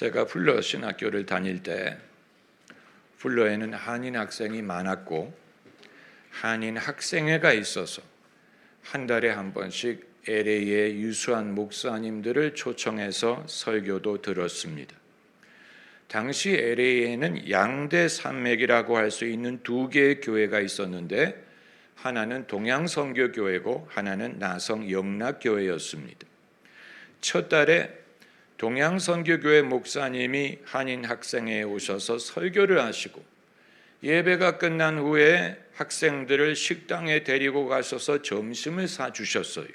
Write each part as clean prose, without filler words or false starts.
제가 풀러 신학교를 다닐 때 풀러에는 한인 학생이 많았고 한인 학생회가 있어서 한 달에 한 번씩 LA의 유수한 목사님들을 초청해서 설교도 들었습니다. 당시 LA에는 양대 산맥이라고 할 수 있는 두 개의 교회가 있었는데 하나는 동양선교교회고 하나는 나성영락교회였습니다. 첫 달에 동양선교교회 목사님이 한인 학생회에 오셔서 설교를 하시고 예배가 끝난 후에 학생들을 식당에 데리고 가셔서 점심을 사주셨어요.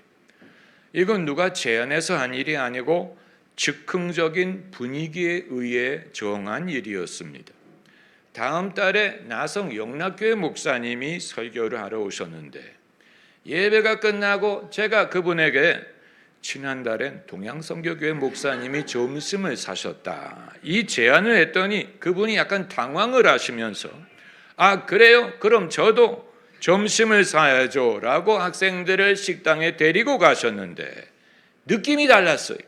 이건 누가 제안해서 한 일이 아니고 즉흥적인 분위기에 의해 정한 일이었습니다. 다음 달에 나성영락교회 목사님이 설교를 하러 오셨는데 예배가 끝나고 제가 그분에게 지난달엔 동양선교교회 목사님이 점심을 사셨다 이 제안을 했더니 그분이 약간 당황을 하시면서 그래요? 그럼 저도 점심을 사야죠 라고 학생들을 식당에 데리고 가셨는데 느낌이 달랐어요.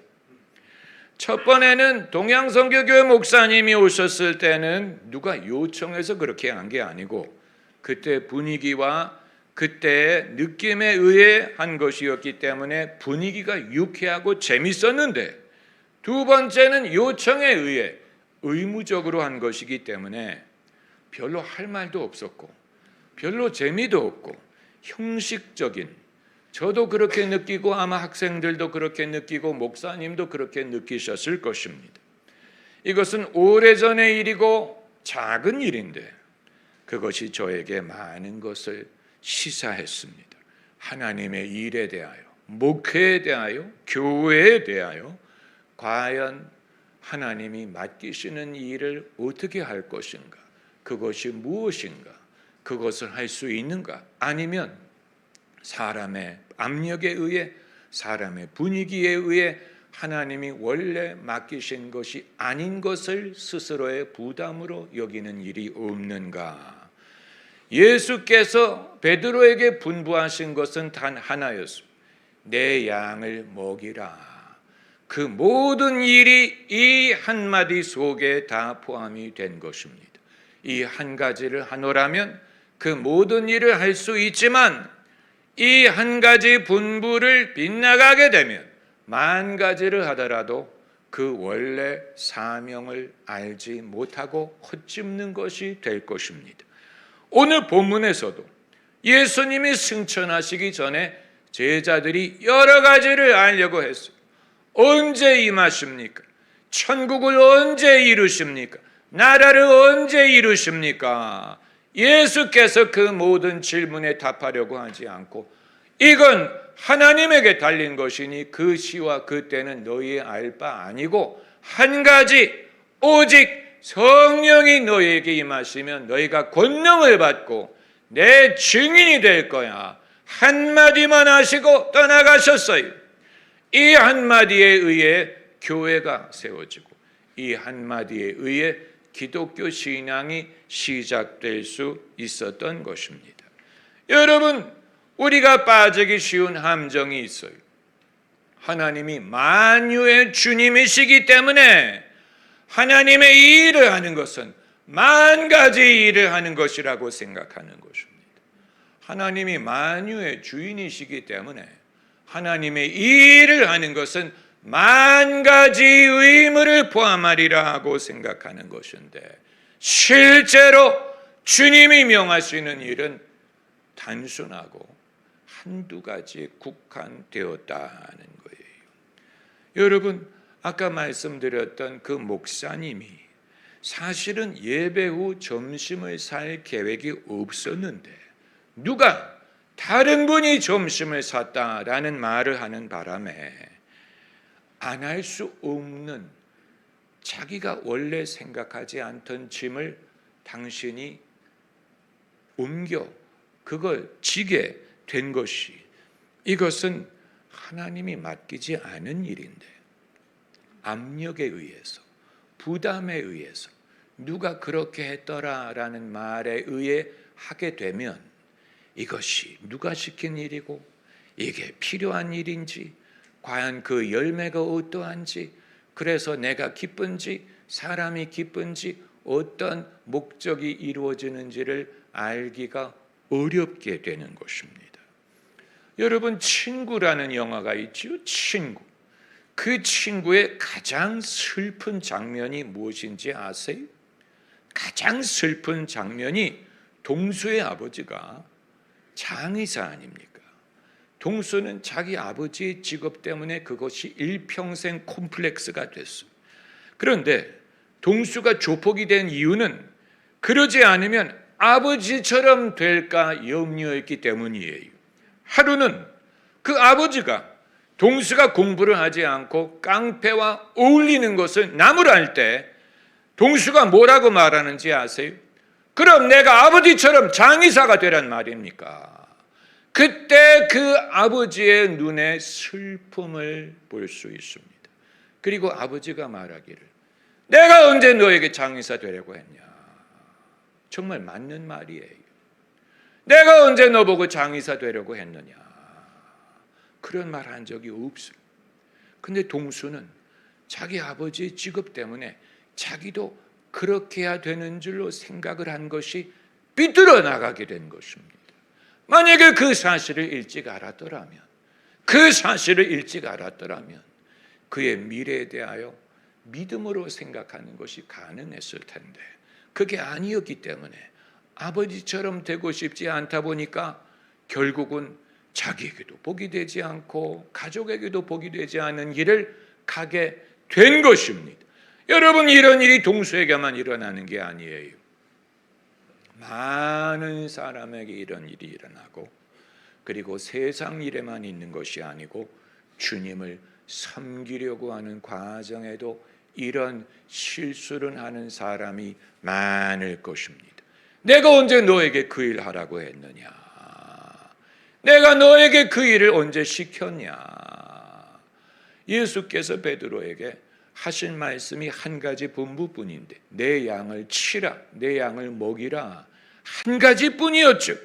첫 번에는 동양선교교회 목사님이 오셨을 때는 누가 요청해서 그렇게 한 게 아니고 그때 분위기와 그때의 느낌에 의해 한 것이었기 때문에 분위기가 유쾌하고 재밌었는데 두 번째는 요청에 의해 의무적으로 한 것이기 때문에 별로 할 말도 없었고 별로 재미도 없고 형식적인, 저도 그렇게 느끼고 아마 학생들도 그렇게 느끼고 목사님도 그렇게 느끼셨을 것입니다. 이것은 오래전의 일이고 작은 일인데 그것이 저에게 많은 것을 시사했습니다. 하나님의 일에 대하여, 목회에 대하여, 교회에 대하여 과연 하나님이 맡기시는 일을 어떻게 할 것인가, 그것이 무엇인가, 그것을 할 수 있는가, 아니면 사람의 압력에 의해, 사람의 분위기에 의해 하나님이 원래 맡기신 것이 아닌 것을 스스로의 부담으로 여기는 일이 없는가. 예수께서 베드로에게 분부하신 것은 단 하나였습니다. 내 양을 먹이라. 그 모든 일이 이 한마디 속에 다 포함이 된 것입니다. 이 한 가지를 하노라면 그 모든 일을 할 수 있지만 이 한 가지 분부를 빗나가게 되면 만 가지를 하더라도 그 원래 사명을 알지 못하고 헛짚는 것이 될 것입니다. 오늘 본문에서도 예수님이 승천하시기 전에 제자들이 여러 가지를 알려고 했어요. 언제 임하십니까? 천국을 언제 이루십니까? 나라를 언제 이루십니까? 예수께서 그 모든 질문에 답하려고 하지 않고 이건 하나님에게 달린 것이니 그 시와 그 때는 너희의 알 바 아니고 한 가지 오직 성령이 너희에게 임하시면 너희가 권능을 받고 내 증인이 될 거야. 한마디만 하시고 떠나가셨어요. 이 한마디에 의해 교회가 세워지고 이 한마디에 의해 기독교 신앙이 시작될 수 있었던 것입니다. 여러분, 우리가 빠지기 쉬운 함정이 있어요. 하나님이 만유의 주님이시기 때문에 하나님의 일을 하는 것은 만 가지 일을 하는 것이라고 생각하는 것입니다. 하나님이 만유의 주인이시기 때문에 하나님의 일을 하는 것은 만 가지 의무를 포함하리라 하고 생각하는 것인데 실제로 주님이 명하시는 일은 단순하고 한두 가지에 국한되었다는 거예요. 여러분, 아까 말씀드렸던 그 목사님이 사실은 예배 후 점심을 살 계획이 없었는데 누가 다른 분이 점심을 샀다라는 말을 하는 바람에 안 할 수 없는 자기가 원래 생각하지 않던 짐을 당신이 옮겨 그걸 지게 된 것이 이것은 하나님이 맡기지 않은 일인데 압력에 의해서 부담에 의해서 누가 그렇게 했더라라는 말에 의해 하게 되면 이것이 누가 시킨 일이고 이게 필요한 일인지 과연 그 열매가 어떠한지 그래서 내가 기쁜지 사람이 기쁜지 어떤 목적이 이루어지는지를 알기가 어렵게 되는 것입니다. 여러분, 친구라는 영화가 있죠. 친구. 그 친구의 가장 슬픈 장면이 무엇인지 아세요? 가장 슬픈 장면이 동수의 아버지가 장의사 아닙니까? 동수는 자기 아버지의 직업 때문에 그것이 일평생 콤플렉스가 됐어요. 그런데 동수가 조폭이 된 이유는 그러지 않으면 아버지처럼 될까 염려했기 때문이에요. 하루는 그 아버지가 동수가 공부를 하지 않고 깡패와 어울리는 것을 나무랄 때 동수가 뭐라고 말하는지 아세요? 그럼 내가 아버지처럼 장의사가 되란 말입니까? 그때 그 아버지의 눈에 슬픔을 볼 수 있습니다. 그리고 아버지가 말하기를 내가 언제 너에게 장의사 되려고 했냐? 정말 맞는 말이에요. 내가 언제 너보고 장의사 되려고 했느냐? 그런 말 한 적이 없어요. 근데 동수는 자기 아버지의 직업 때문에 자기도 그렇게 해야 되는 줄로 생각을 한 것이 삐뚤어 나가게 된 것입니다. 만약에 그 사실을 일찍 알았더라면 그의 미래에 대하여 믿음으로 생각하는 것이 가능했을 텐데 그게 아니었기 때문에 아버지처럼 되고 싶지 않다 보니까 결국은 자기에게도 복이 되지 않고 가족에게도 복이 되지 않은 길을 가게 된 것입니다. 여러분, 이런 일이 동수에게만 일어나는 게 아니에요. 많은 사람에게 이런 일이 일어나고, 그리고 세상 일에만 있는 것이 아니고 주님을 섬기려고 하는 과정에도 이런 실수를 하는 사람이 많을 것입니다. 내가 언제 너에게 그 일 하라고 했느냐? 내가 너에게 그 일을 언제 시켰냐? 예수께서 베드로에게 하신 말씀이 한 가지 분부뿐인데 내 양을 치라, 내 양을 먹이라, 한 가지뿐이었죠.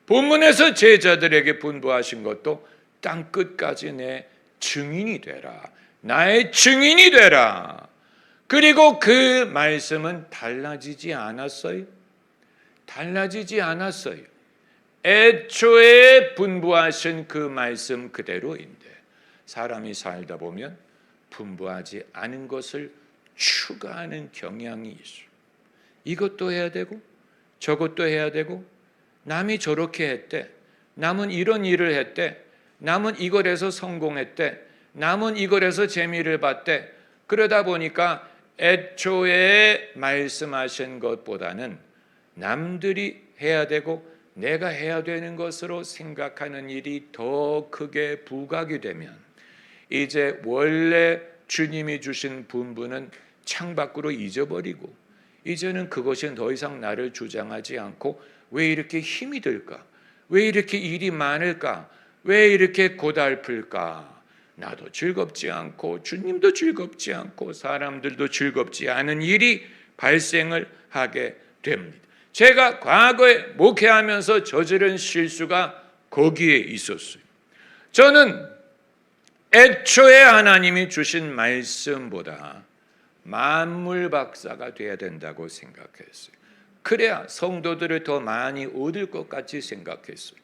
본문에서 제자들에게 분부하신 것도 땅 끝까지 내 증인이 되라, 나의 증인이 되라. 그리고 그 말씀은 달라지지 않았어요. 달라지지 않았어요. 애초에 분부하신 그 말씀 그대로인데 사람이 살다 보면 분부하지 않은 것을 추가하는 경향이 있어요. 이것도 해야 되고 저것도 해야 되고, 남이 저렇게 했대, 남은 이런 일을 했대, 남은 이걸 해서 성공했대, 남은 이걸 해서 재미를 봤대. 그러다 보니까 애초에 말씀하신 것보다는 남들이 해야 되고 내가 해야 되는 것으로 생각하는 일이 더 크게 부각이 되면 이제 원래 주님이 주신 분부는 창밖으로 잊어버리고 이제는 그것이 더 이상 나를 주장하지 않고 왜 이렇게 힘이 들까? 왜 이렇게 일이 많을까? 왜 이렇게 고달플까? 나도 즐겁지 않고 주님도 즐겁지 않고 사람들도 즐겁지 않은 일이 발생을 하게 됩니다. 제가 과거에 목회하면서 저지른 실수가 거기에 있었어요. 저는 애초에 하나님이 주신 말씀보다 만물 박사가 돼야 된다고 생각했어요. 그래야 성도들을 더 많이 얻을 것 같이 생각했어요.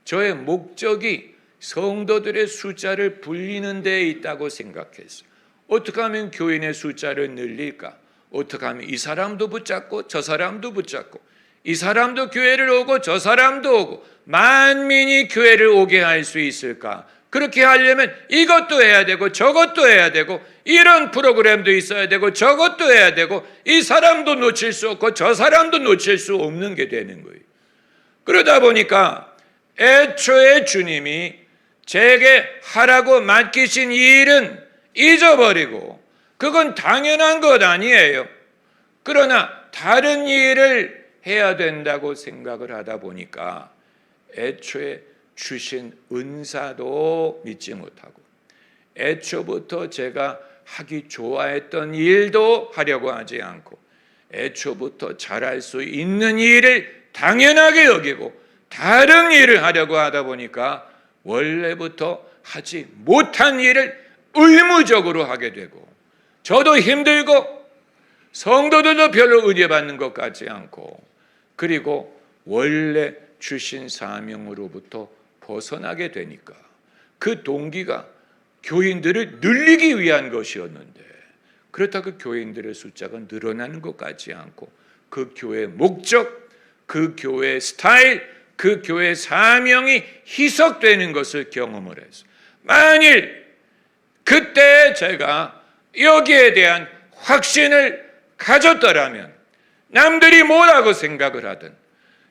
저의 목적이 성도들의 숫자를 불리는 데에 있다고 생각했어요. 어떻게 하면 교인의 숫자를 늘릴까? 어떻게 하면 이 사람도 붙잡고 저 사람도 붙잡고 이 사람도 교회를 오고 저 사람도 오고 만민이 교회를 오게 할 수 있을까? 그렇게 하려면 이것도 해야 되고 저것도 해야 되고 이런 프로그램도 있어야 되고 저것도 해야 되고 이 사람도 놓칠 수 없고 저 사람도 놓칠 수 없는 게 되는 거예요. 그러다 보니까 애초에 주님이 제게 하라고 맡기신 일은 잊어버리고 그건 당연한 것 아니에요. 그러나 다른 일을 해야 된다고 생각을 하다 보니까 애초에 주신 은사도 믿지 못하고 애초부터 제가 하기 좋아했던 일도 하려고 하지 않고 애초부터 잘할 수 있는 일을 당연하게 여기고 다른 일을 하려고 하다 보니까 원래부터 하지 못한 일을 의무적으로 하게 되고 저도 힘들고 성도들도 별로 은혜 받는 것 같지 않고, 그리고 원래 주신 사명으로부터 벗어나게 되니까 그 동기가 교인들을 늘리기 위한 것이었는데, 그렇다고 교인들의 숫자가 늘어나는 것 같지 않고 그 교회의 목적, 그 교회의 스타일, 그 교회의 사명이 희석되는 것을 경험을 해서, 만일 그때 제가 여기에 대한 확신을 가졌더라면 남들이 뭐라고 생각을 하든,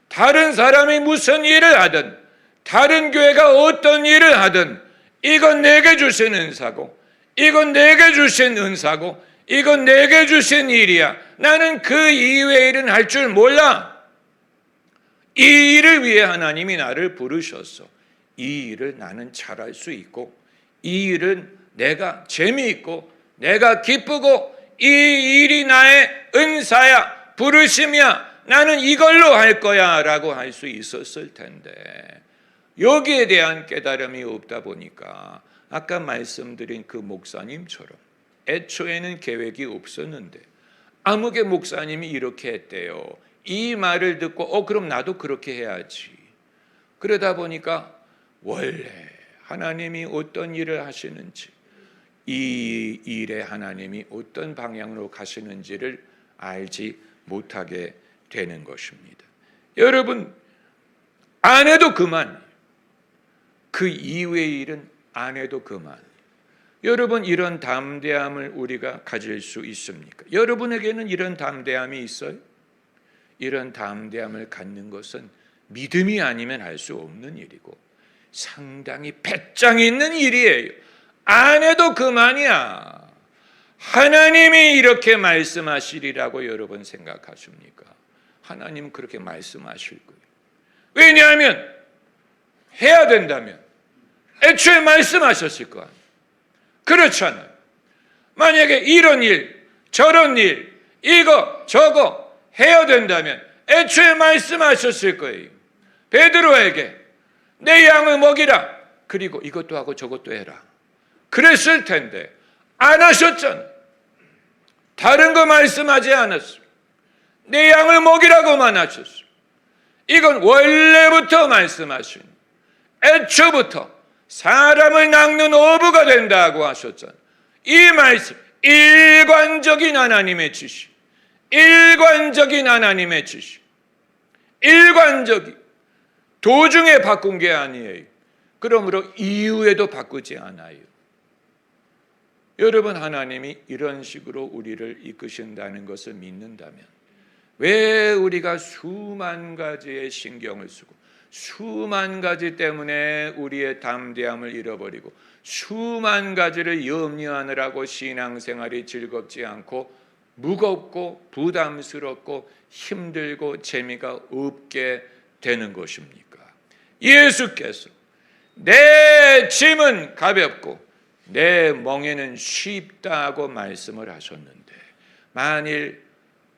다른 사람이 무슨 일을 하든, 다른 교회가 어떤 일을 하든, 이건 내게 주신 은사고, 이건 내게 주신 은사고, 이건 내게 주신 일이야. 나는 그 이외의 일은 할 줄 몰라. 이 일을 위해 하나님이 나를 부르셨어. 이 일을 나는 잘할 수 있고, 이 일은 내가 재미있고 내가 기쁘고, 이 일이 나의 은사야, 부르심이야, 나는 이걸로 할 거야 라고 할 수 있었을 텐데, 여기에 대한 깨달음이 없다 보니까 아까 말씀드린 그 목사님처럼 애초에는 계획이 없었는데 아무개 목사님이 이렇게 했대요. 이 말을 듣고 그럼 나도 그렇게 해야지. 그러다 보니까 원래 하나님이 어떤 일을 하시는지, 이 일에 하나님이 어떤 방향으로 가시는지를 알지 못하게 되는 것입니다. 여러분, 안 해도 그만. 그 이외의 일은 안 해도 그만. 여러분, 이런 담대함을 우리가 가질 수 있습니까? 여러분에게는 이런 담대함이 있어요? 이런 담대함을 갖는 것은 믿음이 아니면 할 수 없는 일이고 상당히 배짱 있는 일이에요. 안 해도 그만이야. 하나님이 이렇게 말씀하시리라고 여러분 생각하십니까? 하나님 그렇게 말씀하실 거예요. 왜냐하면 해야 된다면 애초에 말씀하셨을 거 아니에요. 그렇잖아요. 만약에 이런 일, 저런 일, 이거 저거 해야 된다면 애초에 말씀하셨을 거예요. 베드로에게 내 양을 먹이라, 그리고 이것도 하고 저것도 해라, 그랬을 텐데 안 하셨잖아요. 다른 거 말씀하지 않았어요. 내 양을 먹이라고만 하셨어요. 이건 원래부터 말씀하신, 애초부터 사람을 낚는 어부가 된다고 하셨잖아요. 이 말씀, 일관적인 하나님의 지시, 일관적인 하나님의 지시, 일관적인, 도중에 바꾼 게 아니에요. 그러므로 이후에도 바꾸지 않아요. 여러분, 하나님이 이런 식으로 우리를 이끄신다는 것을 믿는다면 왜 우리가 수만 가지의 신경을 쓰고 수만 가지 때문에 우리의 담대함을 잃어버리고 수만 가지를 염려하느라고 신앙생활이 즐겁지 않고 무겁고 부담스럽고 힘들고 재미가 없게 되는 것입니까? 예수께서 내 짐은 가볍고 내 멍에는 쉽다고 말씀을 하셨는데, 만일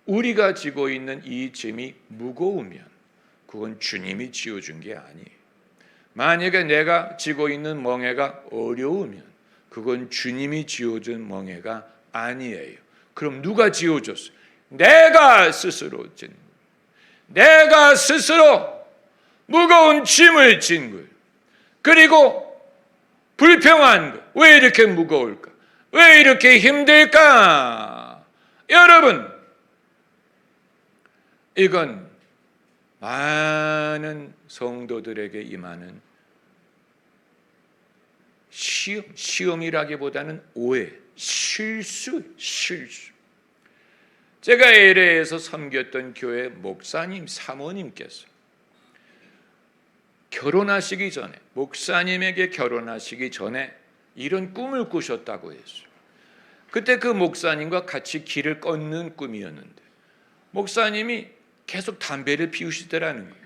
우리가 지고 있는 이 짐이 무거우면 그건 주님이 지어준 게 아니에요. 만약에 내가 지고 있는 멍에가 어려우면 그건 주님이 지어준 멍에가 아니에요. 그럼 누가 지어줬어요? 내가 스스로 진 거예요. 내가 스스로 무거운 짐을 진 거예요. 그리고 불평한 거, 왜 이렇게 무거울까? 왜 이렇게 힘들까? 여러분, 이건 많은 성도들에게 임하는 시험이라기보다는 오해, 실수. 제가 LA에서 섬겼던 교회 목사님 사모님께서 결혼하시기 전에, 목사님에게 결혼하시기 전에 이런 꿈을 꾸셨다고 했어요. 그때 그 목사님과 같이 길을 걷는 꿈이었는데 목사님이 계속 담배를 피우시더라는 거예요.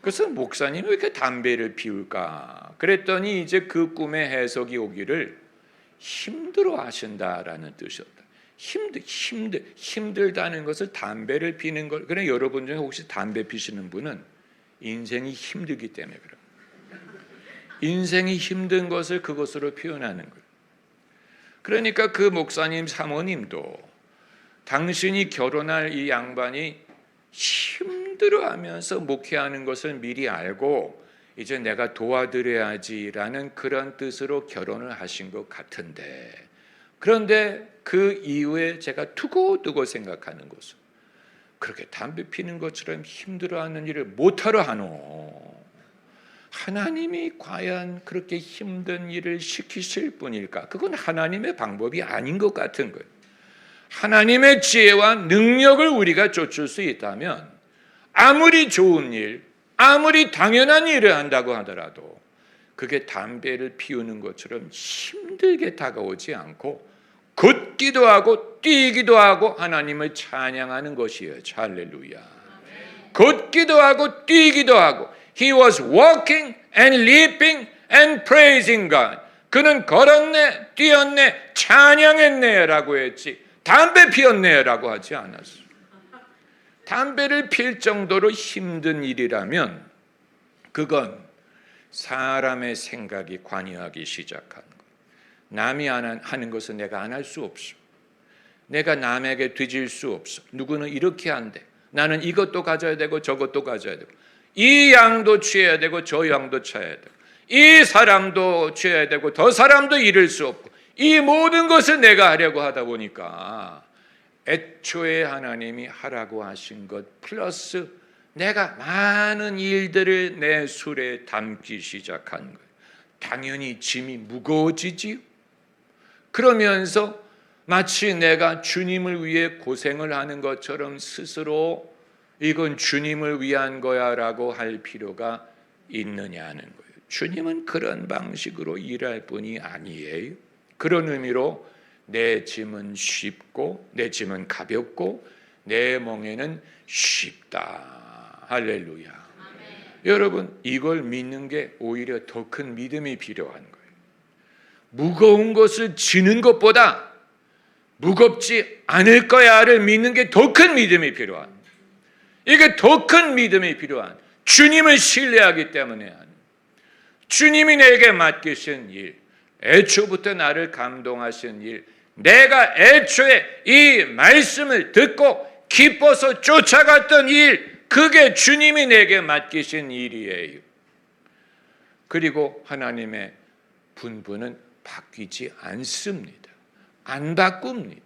그래서 목사님이 왜 이렇게 담배를 피울까? 그랬더니 이제 그 꿈의 해석이 오기를 힘들어 하신다라는 뜻이었다. 힘들다는 것을 담배를 피는 걸, 그래 여러분 중에 혹시 담배 피시는 분은 인생이 힘들기 때문에 그래요. 인생이 힘든 것을 그것으로 표현하는 거예요. 그러니까 그 목사님 사모님도 당신이 결혼할 이 양반이 힘들어하면서 목회하는 것을 미리 알고 이제 내가 도와드려야지라는 그런 뜻으로 결혼을 하신 것 같은데, 그런데 그 이후에 제가 두고두고 생각하는 것은 그렇게 담배 피는 것처럼 힘들어하는 일을 못하러 하노? 하나님이 과연 그렇게 힘든 일을 시키실 분일까? 그건 하나님의 방법이 아닌 것 같은 거예요. 하나님의 지혜와 능력을 우리가 쫓을 수 있다면 아무리 좋은 일, 아무리 당연한 일을 한다고 하더라도 그게 담배를 피우는 것처럼 힘들게 다가오지 않고 걷기도 하고 뛰기도 하고 하나님을 찬양하는 것이에요. 할렐루야. 걷기도 하고 뛰기도 하고 He was walking and leaping and praising God. 그는 걸었네, 뛰었네, 찬양했네 라고 했지 담배 피웠네 라고 하지 않았어. 담배를 필 정도로 힘든 일이라면 그건 사람의 생각이 관여하기 시작하는 거예요. 남이 하는 것은 내가 안 할 수 없어. 내가 남에게 뒤질 수 없어. 누구는 이렇게 한대. 나는 이것도 가져야 되고 저것도 가져야 되고 이 양도 취해야 되고 저 양도 취해야 되고 이 사람도 취해야 되고 저 사람도 잃을 수 없고 이 모든 것을 내가 하려고 하다 보니까 애초에 하나님이 하라고 하신 것 플러스 내가 많은 일들을 내 술에 담기 시작한 거예요. 당연히 짐이 무거워지지요. 그러면서 마치 내가 주님을 위해 고생을 하는 것처럼 스스로 이건 주님을 위한 거야 라고 할 필요가 있느냐는 거예요. 주님은 그런 방식으로 일할 분이 아니에요. 그런 의미로 내 짐은 쉽고 내 짐은 가볍고 내 멍에는 쉽다. 할렐루야. 아멘. 여러분 이걸 믿는 게 오히려 더 큰 믿음이 필요한 거예요. 무거운 것을 지는 것보다 무겁지 않을 거야를 믿는 게 더 큰 믿음이 필요한, 이게 더 큰 믿음이 필요한, 주님을 신뢰하기 때문에 하는, 주님이 내게 맡기신 일, 애초부터 나를 감동하신 일, 내가 애초에 이 말씀을 듣고 기뻐서 쫓아갔던 일, 그게 주님이 내게 맡기신 일이에요. 그리고 하나님의 분부는 바뀌지 않습니다. 안 바꿉니다.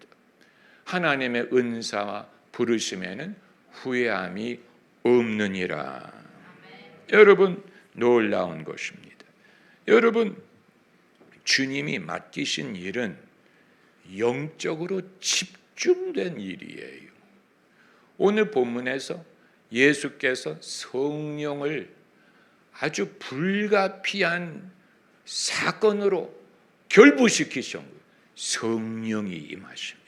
하나님의 은사와 부르심에는 후회함이 없느니라. 여러분 놀라운 것입니다. 여러분 주님이 맡기신 일은 영적으로 집중된 일이에요. 오늘 본문에서 예수께서 성령을 아주 불가피한 사건으로 결부시키신 거예요. 성령이 임하시면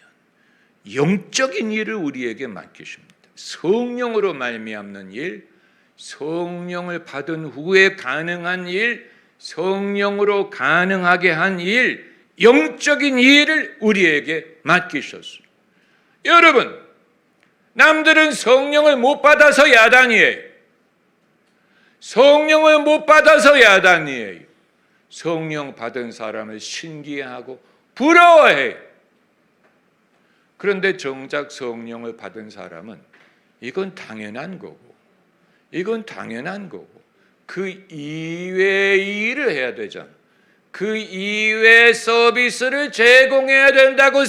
영적인 일을 우리에게 맡기십니다. 성령으로 말미암는 일, 성령을 받은 후에 가능한 일, 성령으로 가능하게 한 일, 영적인 일을 우리에게 맡기셨어요. 여러분, 남들은 성령을 못 받아서 야단이에요. 성령을 못 받아서 야단이에요. 성령 받은 사람을 신기해하고 부러워해요. 그런데 정작 성령을 받은 사람은 이건 당연한 거고, 이건 당연한 거고, 그 이외의 일을 해야 되잖아. 그 이외의 서비스를 제공해야 된다고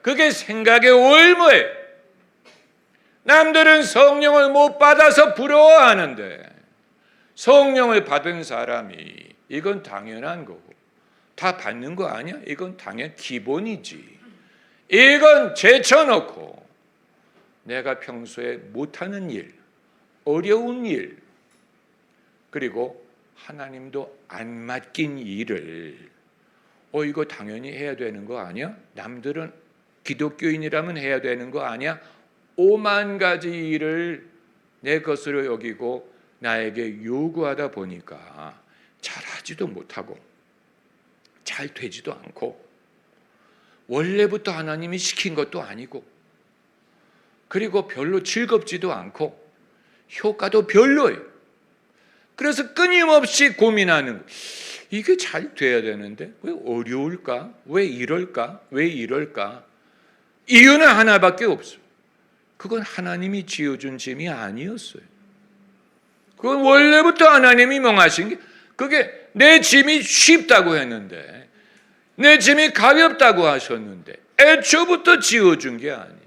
그게 생각의 올무예요. 남들은 성령을 못 받아서 부러워하는데 성령을 받은 사람이 이건 당연한 거고, 다 받는 거 아니야? 이건 당연 기본이지. 이건 제쳐놓고 내가 평소에 못하는 일, 어려운 일, 그리고 하나님도 안 맡긴 일을 이거 당연히 해야 되는 거 아니야? 남들은 기독교인이라면 해야 되는 거 아니야? 5만 가지 일을 내 것으로 여기고 나에게 요구하다 보니까 잘하지도 못하고 잘 되지도 않고 원래부터 하나님이 시킨 것도 아니고 그리고 별로 즐겁지도 않고 효과도 별로예요. 그래서 끊임없이 고민하는 거예요. 이게 잘 돼야 되는데 왜 어려울까? 왜 이럴까? 왜 이럴까? 이유는 하나밖에 없어요. 그건 하나님이 지어준 짐이 아니었어요. 그건 원래부터 하나님이 명하신 게, 그게 내 짐이 쉽다고 했는데, 내 짐이 가볍다고 하셨는데 애초부터 지어준 게 아니에요.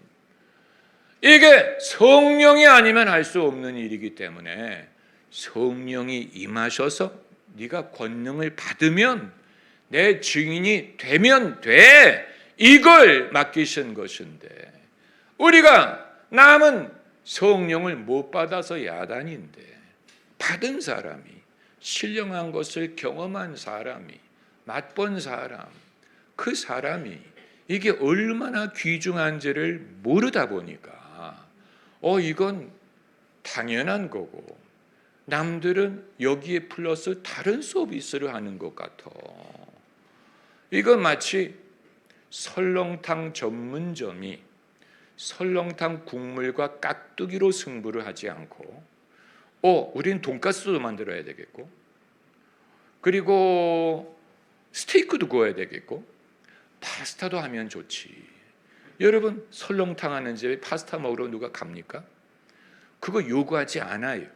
이게 성령이 아니면 할 수 없는 일이기 때문에 성령이 임하셔서 네가 권능을 받으면 내 증인이 되면 돼, 이걸 맡기신 것인데, 우리가 남은 성령을 못 받아서 야단인데 받은 사람이, 신령한 것을 경험한 사람이, 맛본 사람, 그 사람이 이게 얼마나 귀중한지를 모르다 보니까 이건 당연한 거고, 남들은 여기에 플러스 다른 서비스를 하는 것 같아. 이건 마치 설렁탕 전문점이 설렁탕 국물과 깍두기로 승부를 하지 않고, 우린 돈가스도 만들어야 되겠고, 그리고 스테이크도 구워야 되겠고, 파스타도 하면 좋지. 여러분, 설렁탕 하는 집에 파스타 먹으러 누가 갑니까? 그거 요구하지 않아요.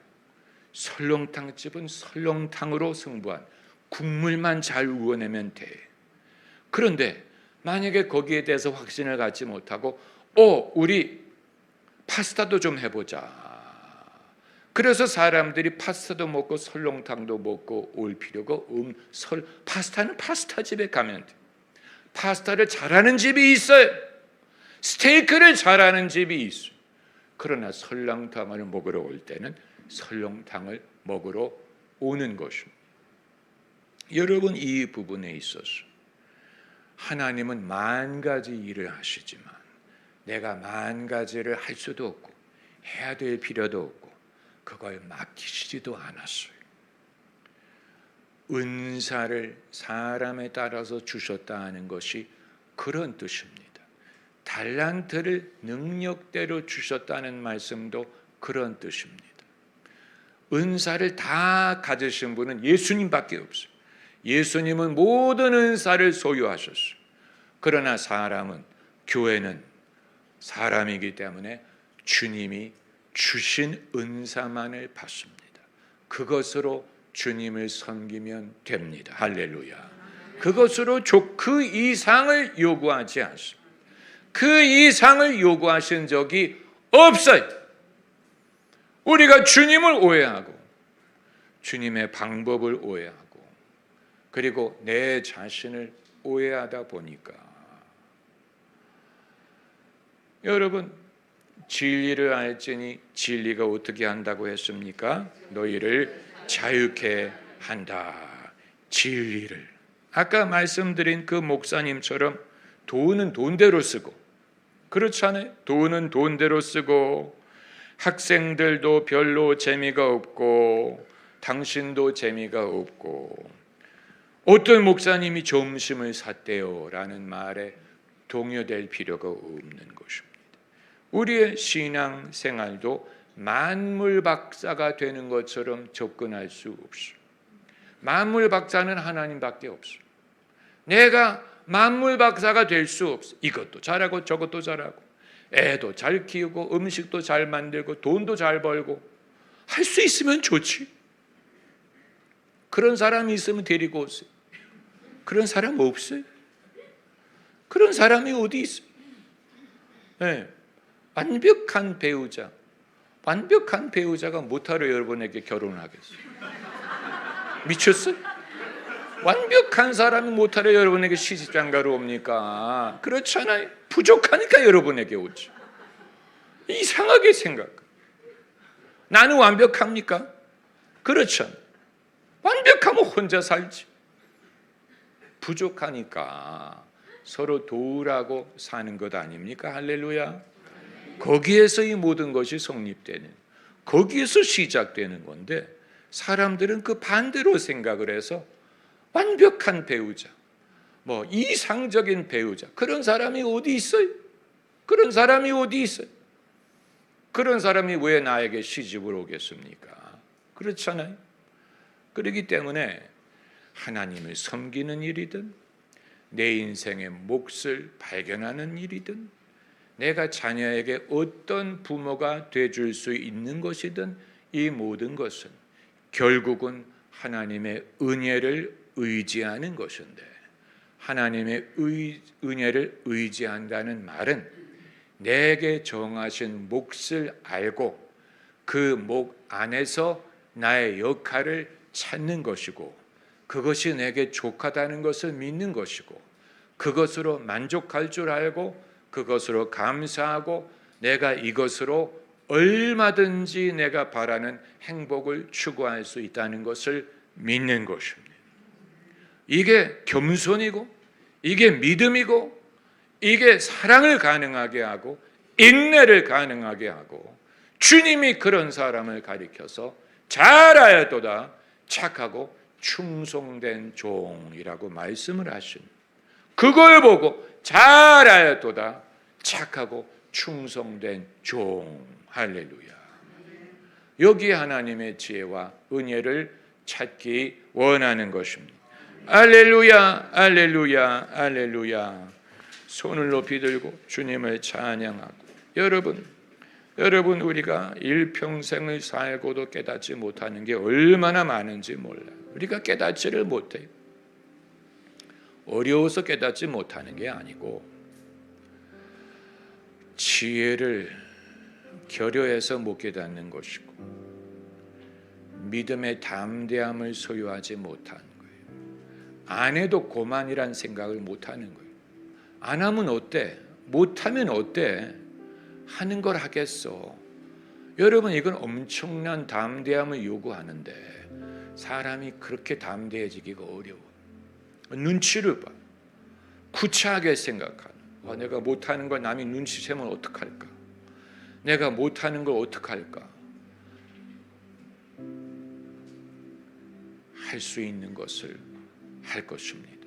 설렁탕 집은 설렁탕으로 승부한, 국물만 잘 우어내면 돼. 그런데 만약에 거기에 대해서 확신을 갖지 못하고 우리 파스타도 좀 해보자. 그래서 사람들이 파스타도 먹고 설렁탕도 먹고 올 필요가 파스타는 파스타 집에 가면 돼. 파스타를 잘하는 집이 있어요. 스테이크를 잘하는 집이 있어요. 그러나 설렁탕을 먹으러 올 때는 설렁탕을 먹으러 오는 것입니다. 여러분, 이 부분에 있어서 하나님은 만 가지 일을 하시지만 내가 만 가지를 할 수도 없고 해야 될 필요도 없고 그걸 맡기시지도 않았어요. 은사를 사람에 따라서 주셨다 하는 것이 그런 뜻입니다. 달란트를 능력대로 주셨다는 말씀도 그런 뜻입니다. 은사를 다 가지신 분은 예수님밖에 없어요. 예수님은 모든 은사를 소유하셨어요. 그러나 교회는 사람이기 때문에 주님이 주신 은사만을 받습니다. 그것으로 주님을 섬기면 됩니다. 할렐루야. 그것으로 그 이상을 요구하지 않습니다. 그 이상을 요구하신 적이 없어요. 우리가 주님을 오해하고 주님의 방법을 오해하고 그리고 내 자신을 오해하다 보니까, 여러분, 진리를 알지니 진리가 어떻게 한다고 했습니까? 너희를 자유케 한다. 진리를. 아까 말씀드린 그 목사님처럼 돈은 돈대로 쓰고, 그렇잖아요. 돈은 돈대로 쓰고 학생들도 별로 재미가 없고 당신도 재미가 없고, 어떤 목사님이 점심을 샀대요 라는 말에 동요될 필요가 없는 것입니다. 우리의 신앙 생활도 만물 박사가 되는 것처럼 접근할 수 없어요. 만물 박사는 하나님밖에 없어요. 내가 만물 박사가 될 수 없어. 이것도 잘하고 저것도 잘하고 애도 잘 키우고 음식도 잘 만들고 돈도 잘 벌고 할 수 있으면 좋지. 그런 사람이 있으면 데리고 오세요. 그런 사람 없어요. 그런 사람이 어디 있어요? 네. 완벽한 배우자가 못하러 여러분에게 결혼을 하겠어요? 미쳤어요? 완벽한 사람이 못하러 여러분에게 시집장가로 옵니까? 그렇잖아요. 부족하니까 여러분에게 오죠. 이상하게 생각. 나는 완벽합니까? 그렇잖아요. 완벽하면 혼자 살지. 부족하니까 서로 도우라고 사는 것 아닙니까? 할렐루야. 거기에서 이 모든 것이 성립되는, 거기에서 시작되는 건데, 사람들은 그 반대로 생각을 해서 완벽한 배우자, 이상적인 배우자, 그런 사람이 어디 있어요? 그런 사람이 어디 있어요? 그런 사람이 왜 나에게 시집을 오겠습니까? 그렇잖아요. 그렇기 때문에 하나님을 섬기는 일이든 내 인생의 몫을 발견하는 일이든 내가 자녀에게 어떤 부모가 되줄 수 있는 것이든 이 모든 것은 결국은 하나님의 은혜를 의지하는 것인데, 하나님의 은혜를 의지한다는 말은 내게 정하신 몫을 알고 그 몫 안에서 나의 역할을 찾는 것이고, 그것이 내게 족하다는 것을 믿는 것이고, 그것으로 만족할 줄 알고 그것으로 감사하고 내가 이것으로 얼마든지 내가 바라는 행복을 추구할 수 있다는 것을 믿는 것입니다. 이게 겸손이고 이게 믿음이고 이게 사랑을 가능하게 하고 인내를 가능하게 하고, 주님이 그런 사람을 가리켜서 잘하여도다 착하고 충성된 종이라고 말씀을 하십니다. 그걸 보고 잘하여도다 착하고 충성된 종. 할렐루야. 여기 하나님의 지혜와 은혜를 찾기 원하는 것입니다. 할렐루야, 할렐루야, 할렐루야. 손을 높이 들고 주님을 찬양하고, 여러분 우리가 일평생을 살고도 깨닫지 못하는 게 얼마나 많은지 몰라요. 우리가 깨닫지를 못해요. 어려워서 깨닫지 못하는 게 아니고 지혜를 결여해서 못 깨닫는 것이고 믿음의 담대함을 소유하지 못하는 거예요. 안 해도 고만이란 생각을 못하는 거예요. 안 하면 어때? 못하면 어때? 하는 걸 하겠어. 여러분, 이건 엄청난 담대함을 요구하는데 사람이 그렇게 담대해지기가 어려워. 눈치를 봐. 구차하게 생각하는. 내가 못하는 걸 남이 눈치채면 어떡할까? 내가 못하는 걸 어떡할까? 할 수 있는 것을 할 것입니다.